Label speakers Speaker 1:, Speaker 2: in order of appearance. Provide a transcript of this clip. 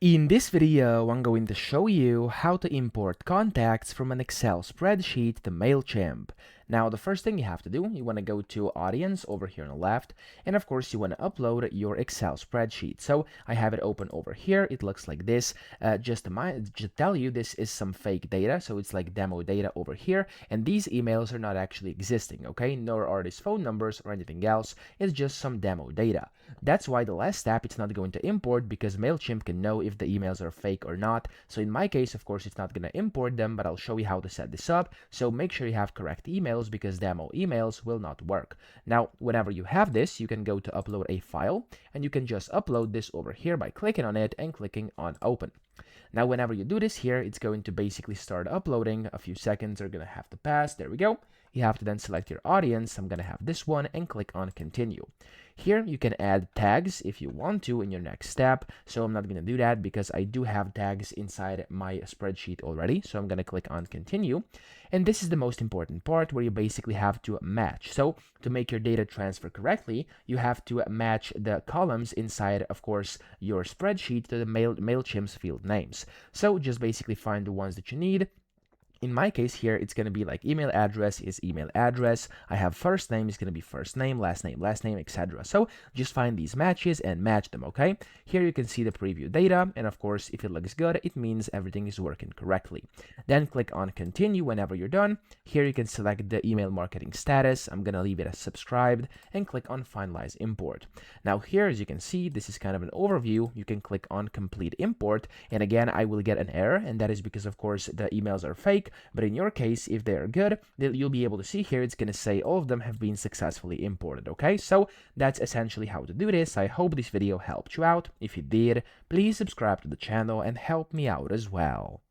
Speaker 1: In this video, I'm going to show you how to import contacts from an Excel spreadsheet to Mailchimp. Now, the first thing you have to do, you want to go to Audience over here on the left, and of course, you want to upload your Excel spreadsheet. So I have it open over here. It looks like this. Just to tell you, this is some fake data, so it's like demo data over here, and these emails are not actually existing, okay? Nor are these phone numbers or anything else. It's just some demo data. That's why the last step, it's not going to import because Mailchimp can know if the emails are fake or not. So in my case, of course, it's not going to import them, but I'll show you how to set this up. So make sure you have correct emails because demo emails will not work. Now, whenever you have this, you can go to upload a file and you can just upload this over here by clicking on it and clicking on open. Now, whenever you do this here, it's going to basically start uploading. A few seconds are going to have to pass. There we go. You have to then select your audience. I'm going to have this one and click on continue. Here you can add tags if you want to in your next step. So I'm not going to do that because I do have tags inside my spreadsheet already. So I'm going to click on continue. And this is the most important part where you basically have to match. So to make your data transfer correctly, you have to match the columns inside, of course, your spreadsheet to the Mailchimp's field names. So just basically find the ones that you need. In my case here, it's going to be like email address is email address. I have first name is going to be first name, last name, etc. So just find these matches and match them, okay? Here you can see the preview data. And of course, if it looks good, it means everything is working correctly. Then click on continue whenever you're done. Here you can select the email marketing status. I'm going to leave it as subscribed and click on finalize import. Now here, as you can see, this is kind of an overview. You can click on complete import. And again, I will get an error. And that is because, of course, the emails are fake. But in your case, if they are good, then you'll be able to see here, it's going to say all of them have been successfully imported, okay? So that's essentially how to do this. I hope this video helped you out. If it did, please subscribe to the channel and help me out as well.